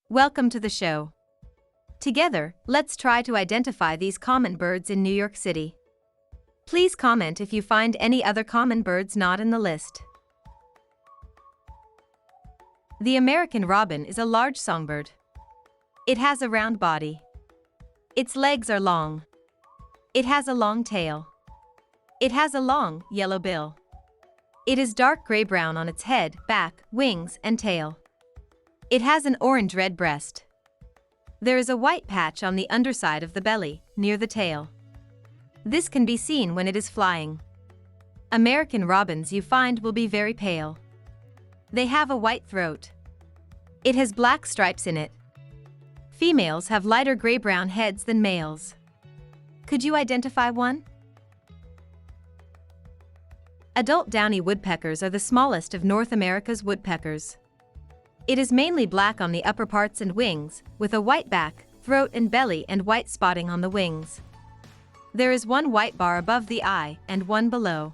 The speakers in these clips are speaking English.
Welcome to the show. Together, let's try to identify these common birds in New York City. Please comment if you find any other common birds not in the list. The American robin is a large songbird. It has a round body. Its legs are long. It has a long tail. It has a long, yellow bill. It is dark gray-brown on its head, back, wings, and tail. It has an orange-red breast. There is a white patch on the underside of the belly, near the tail. This can be seen when it is flying. American robins you find will be very pale. They have a white throat. It has black stripes in it. Females have lighter gray-brown heads than males. Could you identify one? Adult downy woodpeckers are the smallest of North America's woodpeckers. It is mainly black on the upper parts and wings, with a white back, throat and belly and white spotting on the wings. There is one white bar above the eye and one below.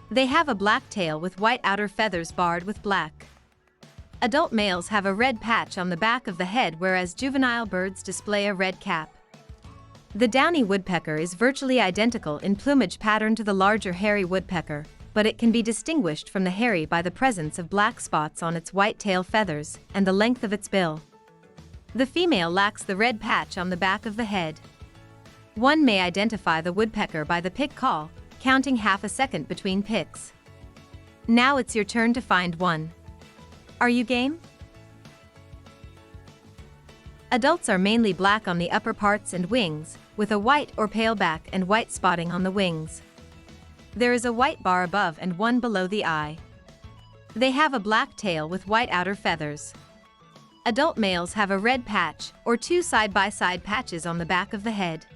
They have a black tail with white outer feathers barred with black. Adult males have a red patch on the back of the head, whereas juvenile birds display a red cap. The downy woodpecker is virtually identical in plumage pattern to the larger hairy woodpecker, but it can be distinguished from the hairy by the presence of black spots on its white tail feathers and the length of its bill. The female lacks the red patch on the back of the head. One may identify the woodpecker by the pick call, counting half a second between picks. Now it's your turn to find one. Are you game? Adults are mainly black on the upper parts and wings, with a white or pale back and white spotting on the wings. There is a white bar above and one below the eye. They have a black tail with white outer feathers. Adult males have a red patch or two side-by-side patches on the back of the head.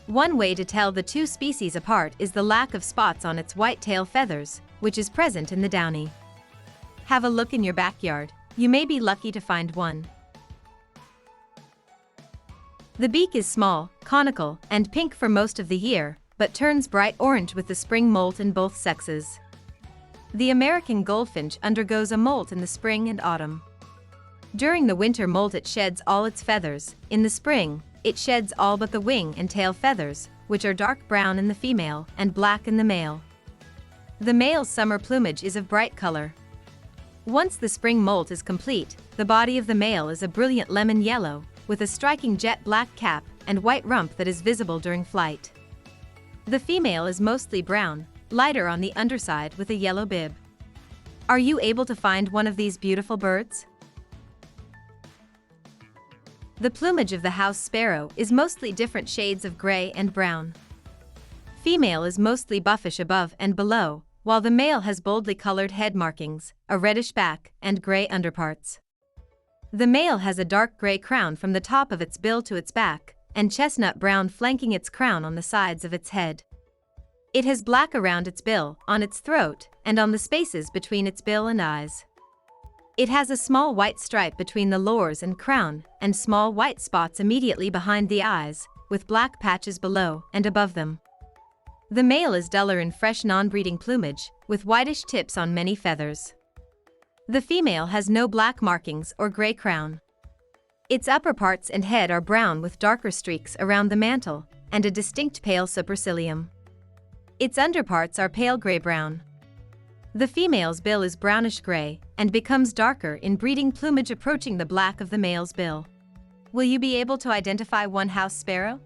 One way to tell the two species apart is the lack of spots on its white tail feathers, which is present in the downy. Have a look in your backyard. You may be lucky to find one. The beak is small, conical, and pink for most of the year, but turns bright orange with the spring molt in both sexes. The American goldfinch undergoes a molt in the spring and autumn. During the winter molt it sheds all its feathers. In the spring, it sheds all but the wing and tail feathers, which are dark brown in the female and black in the male. The male's summer plumage is of bright color. Once the spring molt is complete, the body of the male is a brilliant lemon yellow, with a striking jet black cap and white rump that is visible during flight. The female is mostly brown, lighter on the underside with a yellow bib. Are you able to find one of these beautiful birds? The plumage of the house sparrow is mostly different shades of gray and brown. Female is mostly buffish above and below, while the male has boldly colored head markings, a reddish back, and gray underparts. The male has a dark gray crown from the top of its bill to its back, and chestnut brown flanking its crown on the sides of its head. It has black around its bill, on its throat, and on the spaces between its bill and eyes. It has a small white stripe between the lores and crown, and small white spots immediately behind the eyes, with black patches below and above them. The male is duller in fresh non-breeding plumage, with whitish tips on many feathers. The female has no black markings or gray crown. Its upper parts and head are brown with darker streaks around the mantle, and a distinct pale supercilium. Its underparts are pale gray-brown. The female's bill is brownish-gray, and becomes darker in breeding plumage approaching the black of the male's bill. Will you be able to identify one house sparrow?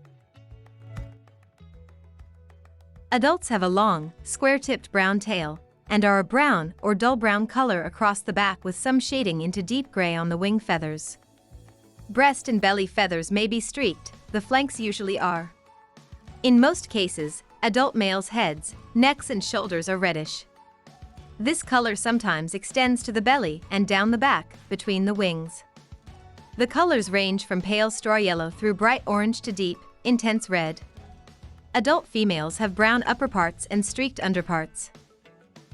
Adults have a long, square-tipped brown tail, and are a brown or dull brown color across the back with some shading into deep gray on the wing feathers. Breast and belly feathers may be streaked, the flanks usually are. In most cases, adult males' heads, necks and shoulders are reddish. This color sometimes extends to the belly and down the back, between the wings. The colors range from pale straw yellow through bright orange to deep, intense red. Adult females have brown upperparts and streaked underparts.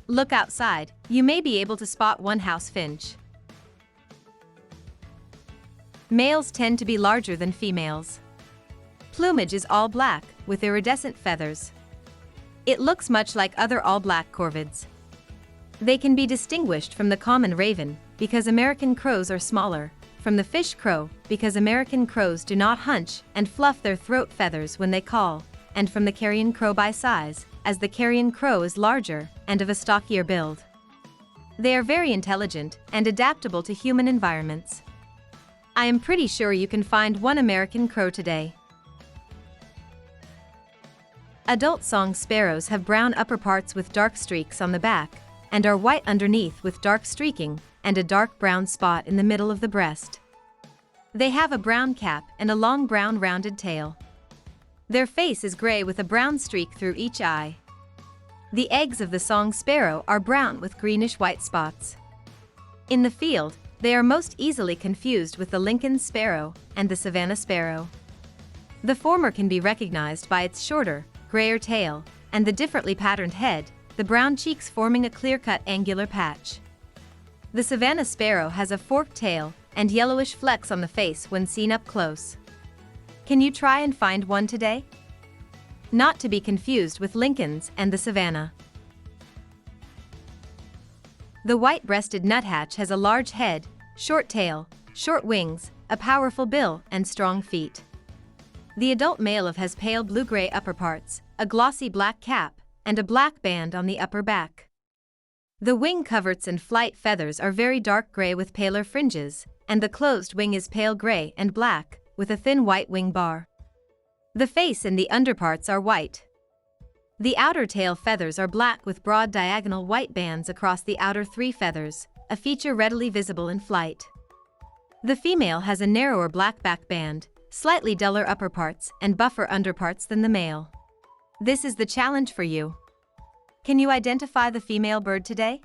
Look outside, you may be able to spot one house finch. Males tend to be larger than females. Plumage is all black, with iridescent feathers. It looks much like other all-black corvids. They can be distinguished from the common raven, because American crows are smaller, from the fish crow, because American crows do not hunch and fluff their throat feathers when they call, and from the carrion crow by size, as the carrion crow is larger and of a stockier build. They are very intelligent and adaptable to human environments. I am pretty sure you can find one American crow today. Adult song sparrows have brown upperparts with dark streaks on the back, and are white underneath with dark streaking, and a dark brown spot in the middle of the breast. They have a brown cap and a long brown rounded tail. Their face is gray with a brown streak through each eye. The eggs of the song sparrow are brown with greenish-white spots. In the field, they are most easily confused with the Lincoln sparrow and the Savannah sparrow. The former can be recognized by its shorter, grayer tail, and the differently patterned head, the brown cheeks forming a clear-cut angular patch. The Savannah sparrow has a forked tail and yellowish flecks on the face when seen up close. Can you try and find one today? Not to be confused with Lincoln's and the Savannah. The white-breasted nuthatch has a large head, short tail, short wings, a powerful bill, and strong feet. The adult male has pale blue-gray upperparts, a glossy black cap, and a black band on the upper back. The wing coverts and flight feathers are very dark gray with paler fringes, and the closed wing is pale gray and black, with a thin white wing bar. The face and the underparts are white. The outer tail feathers are black with broad diagonal white bands across the outer three feathers, a feature readily visible in flight. The female has a narrower black back band, slightly duller upperparts, and buffer underparts than the male. This is the challenge for you. Can you identify the female bird today?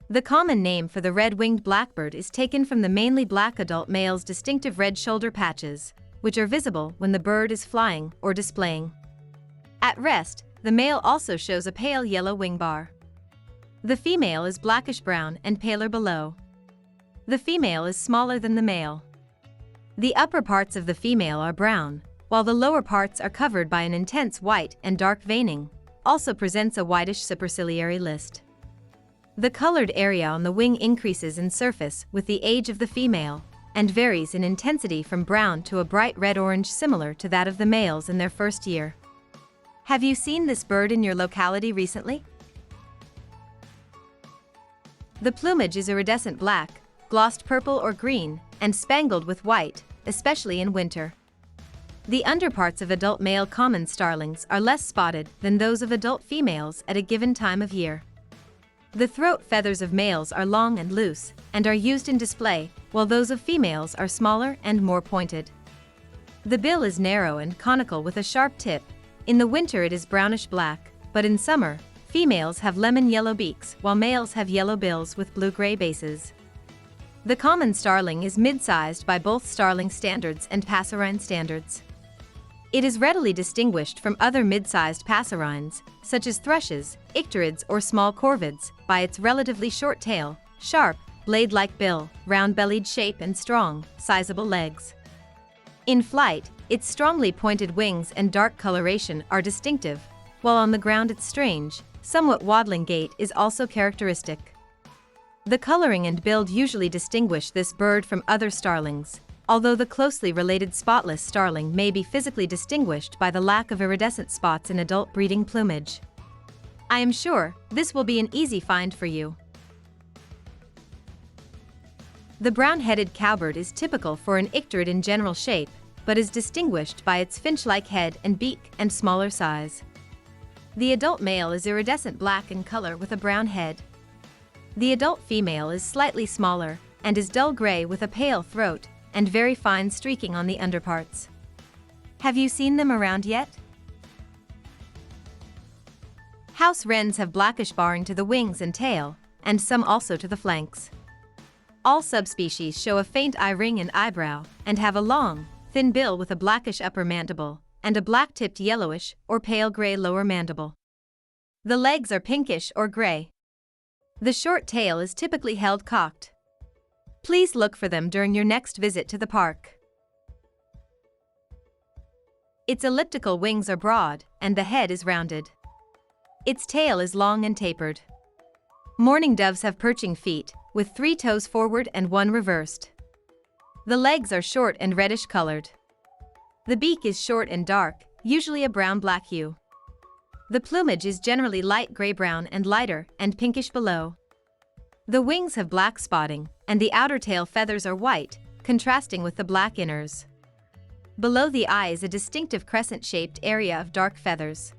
The common name for the red-winged blackbird is taken from the mainly black adult male's distinctive red shoulder patches, which are visible when the bird is flying or displaying. At rest, the male also shows a pale yellow wing bar. The female is blackish-brown and paler below. The female is smaller than the male. The upper parts of the female are brown, while the lower parts are covered by an intense white and dark veining, also presents a whitish superciliary list. The colored area on the wing increases in surface with the age of the female, and varies in intensity from brown to a bright red-orange similar to that of the males in their first year. Have you seen this bird in your locality recently? The plumage is iridescent black, glossed purple or green, and spangled with white, especially in winter. The underparts of adult male common starlings are less spotted than those of adult females at a given time of year. The throat feathers of males are long and loose, and are used in display, while those of females are smaller and more pointed. The bill is narrow and conical with a sharp tip. In the winter it is brownish-black, but in summer, females have lemon-yellow beaks while males have yellow bills with blue-gray bases. The common starling is mid-sized by both starling standards and passerine standards. It is readily distinguished from other mid-sized passerines, such as thrushes, icterids or small corvids, by its relatively short tail, sharp, blade-like bill, round-bellied shape and strong, sizable legs. In flight, its strongly pointed wings and dark coloration are distinctive, while on the ground its strange, somewhat waddling gait is also characteristic. The coloring and build usually distinguish this bird from other starlings, although the closely related spotless starling may be physically distinguished by the lack of iridescent spots in adult breeding plumage. I am sure this will be an easy find for you. The brown-headed cowbird is typical for an icterid in general shape, but is distinguished by its finch-like head and beak and smaller size. The adult male is iridescent black in color with a brown head. The adult female is slightly smaller and is dull gray with a pale throat and very fine streaking on the underparts. Have you seen them around yet? House wrens have blackish barring to the wings and tail, and some also to the flanks. All subspecies show a faint eye ring and eyebrow, and have a long, thin bill with a blackish upper mandible, and a black-tipped yellowish or pale gray lower mandible. The legs are pinkish or gray. The short tail is typically held cocked. Please look for them during your next visit to the park. Its elliptical wings are broad, and the head is rounded. Its tail is long and tapered. Mourning doves have perching feet, with 3 toes forward and 1 reversed. The legs are short and reddish colored. The beak is short and dark, usually a brown-black hue. The plumage is generally light gray-brown and lighter and pinkish below. The wings have black spotting, and the outer tail feathers are white, contrasting with the black inners. Below the eye is a distinctive crescent-shaped area of dark feathers.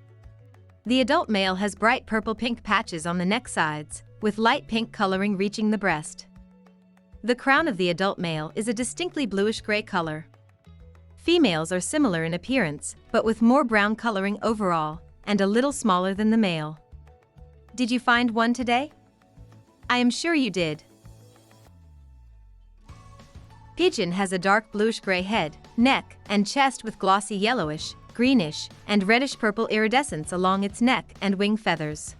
The adult male has bright purple-pink patches on the neck sides, with light pink coloring reaching the breast. The crown of the adult male is a distinctly bluish-gray color. Females are similar in appearance, but with more brown coloring overall, and a little smaller than the male. Did you find one today? I am sure you did. Pigeon has a dark bluish-gray head, neck, and chest with glossy yellowish, greenish, and reddish-purple iridescence along its neck and wing feathers.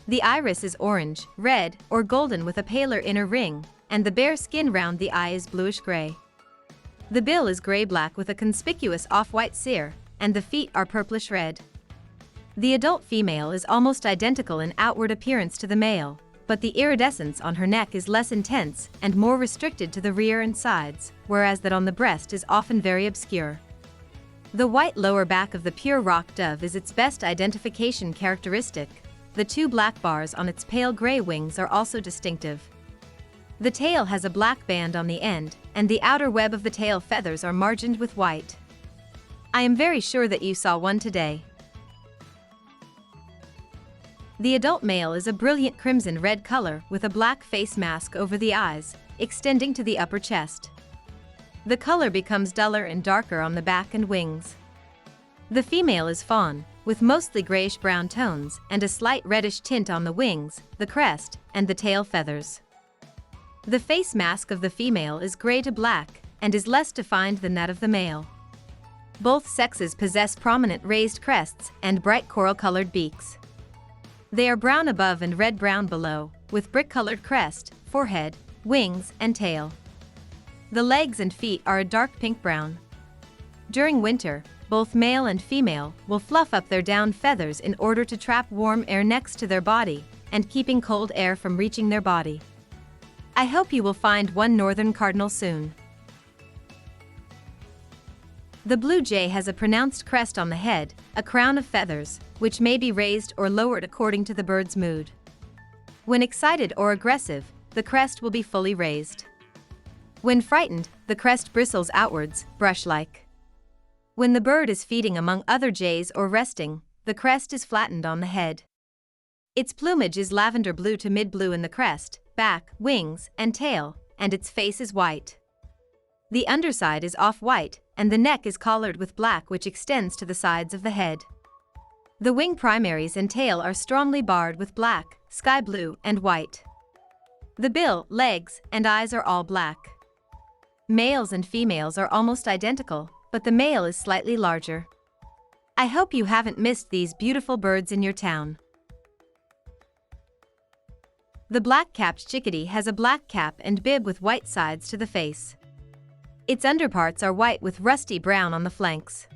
The iris is orange, red, or golden with a paler inner ring, and the bare skin round the eye is bluish-gray. The bill is gray-black with a conspicuous off-white cere, and the feet are purplish-red. The adult female is almost identical in outward appearance to the male, but the iridescence on her neck is less intense and more restricted to the rear and sides, whereas that on the breast is often very obscure. The white lower back of the pure rock dove is its best identification characteristic. The 2 black bars on its pale gray wings are also distinctive. The tail has a black band on the end, and the outer web of the tail feathers are margined with white. I am very sure that you saw one today. The adult male is a brilliant crimson-red color with a black face mask over the eyes, extending to the upper chest. The color becomes duller and darker on the back and wings. The female is fawn, with mostly grayish-brown tones and a slight reddish tint on the wings, the crest, and the tail feathers. The face mask of the female is gray to black and is less defined than that of the male. Both sexes possess prominent raised crests and bright coral-colored beaks. They are brown above and red-brown below, with brick-colored crest, forehead, wings, and tail. The legs and feet are a dark pink-brown. During winter, both male and female will fluff up their down feathers in order to trap warm air next to their body and keeping cold air from reaching their body. I hope you will find one northern cardinal soon. The blue jay has a pronounced crest on the head, a crown of feathers, which may be raised or lowered according to the bird's mood. When excited or aggressive, the crest will be fully raised. When frightened, the crest bristles outwards, brush-like. When the bird is feeding among other jays or resting, the crest is flattened on the head. Its plumage is lavender blue to mid-blue in the crest, back, wings, and tail, and its face is white. The underside is off-white, and the neck is collared with black which extends to the sides of the head. The wing primaries and tail are strongly barred with black, sky blue, and white. The bill, legs, and eyes are all black. Males and females are almost identical, but the male is slightly larger. I hope you haven't missed these beautiful birds in your town. The black-capped chickadee has a black cap and bib with white sides to the face. Its underparts are white with rusty brown on the flanks.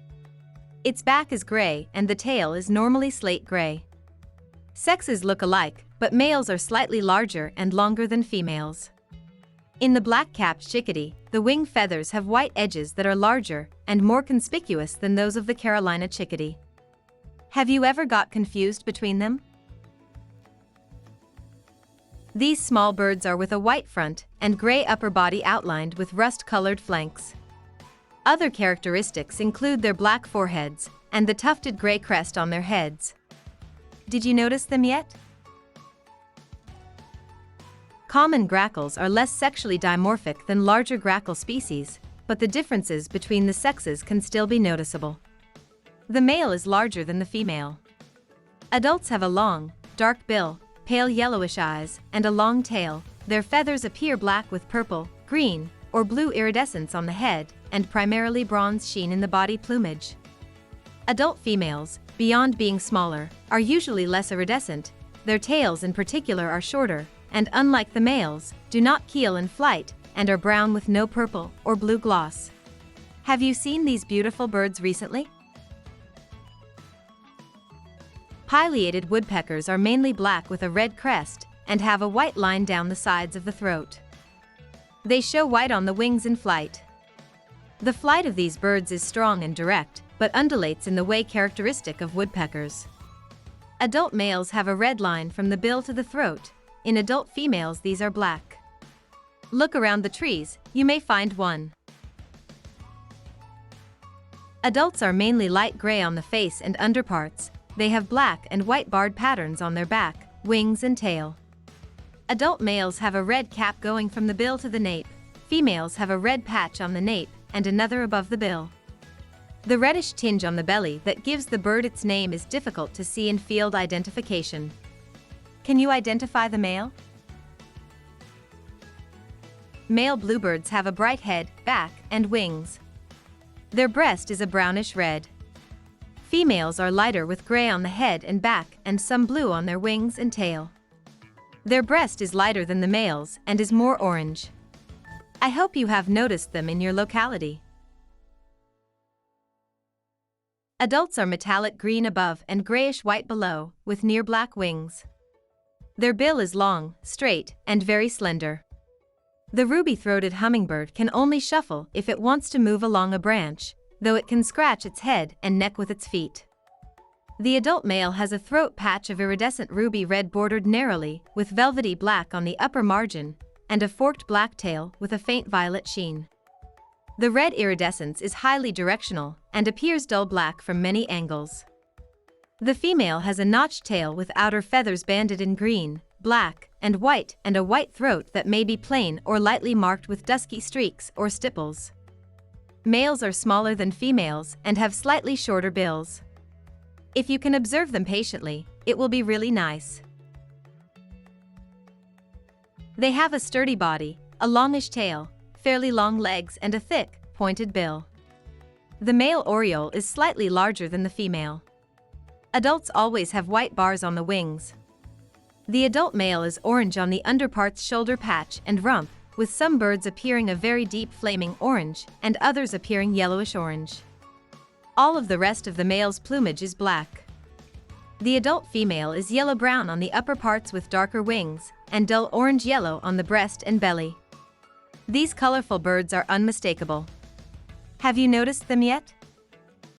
Its back is gray and the tail is normally slate gray. Sexes look alike, but males are slightly larger and longer than females. In the black-capped chickadee, the wing feathers have white edges that are larger and more conspicuous than those of the Carolina chickadee. Have you ever got confused between them? These small birds are with a white front and gray upper body outlined with rust-colored flanks. Other characteristics include their black foreheads and the tufted gray crest on their heads. Did you notice them yet? Common grackles are less sexually dimorphic than larger grackle species, but the differences between the sexes can still be noticeable. The male is larger than the female. Adults have a long, dark bill, pale yellowish eyes, and a long tail. Their feathers appear black with purple, green, or blue iridescence on the head, and primarily bronze sheen in the body plumage. Adult females, beyond being smaller, are usually less iridescent. Their tails in particular are shorter, and unlike the males, do not keel in flight, and are brown with no purple or blue gloss. Have you seen these beautiful birds recently? Pileated woodpeckers are mainly black with a red crest, and have a white line down the sides of the throat. They show white on the wings in flight. The flight of these birds is strong and direct, but undulates in the way characteristic of woodpeckers. Adult males have a red line from the bill to the throat. In adult females, these are black. Look around the trees, you may find one. Adults are mainly light gray on the face and underparts. They have black and white barred patterns on their back, wings and tail. Adult males have a red cap going from the bill to the nape. Females have a red patch on the nape and another above the bill. The reddish tinge on the belly that gives the bird its name is difficult to see in field identification. Can you identify the male? Male bluebirds have a bright head, back, and wings. Their breast is a brownish red. Females are lighter with gray on the head and back and some blue on their wings and tail. Their breast is lighter than the male's and is more orange. I hope you have noticed them in your locality. Adults are metallic green above and grayish-white below, with near black wings. Their bill is long, straight, and very slender. The ruby-throated hummingbird can only shuffle if it wants to move along a branch, though it can scratch its head and neck with its feet. The adult male has a throat patch of iridescent ruby red bordered narrowly, with velvety black on the upper margin, and a forked black tail with a faint violet sheen. The red iridescence is highly directional and appears dull black from many angles. The female has a notched tail with outer feathers banded in green, black, and a white throat that may be plain or lightly marked with dusky streaks or stipples. Males are smaller than females and have slightly shorter bills. If you can observe them patiently, it will be really nice. They have a sturdy body, a longish tail, fairly long legs and a thick, pointed bill. The male oriole is slightly larger than the female. Adults always have white bars on the wings. The adult male is orange on the underparts, shoulder patch and rump, with some birds appearing a very deep flaming orange and others appearing yellowish orange. All of the rest of the male's plumage is black. The adult female is yellow-brown on the upper parts with darker wings and dull orange-yellow on the breast and belly. These colorful birds are unmistakable. Have you noticed them yet?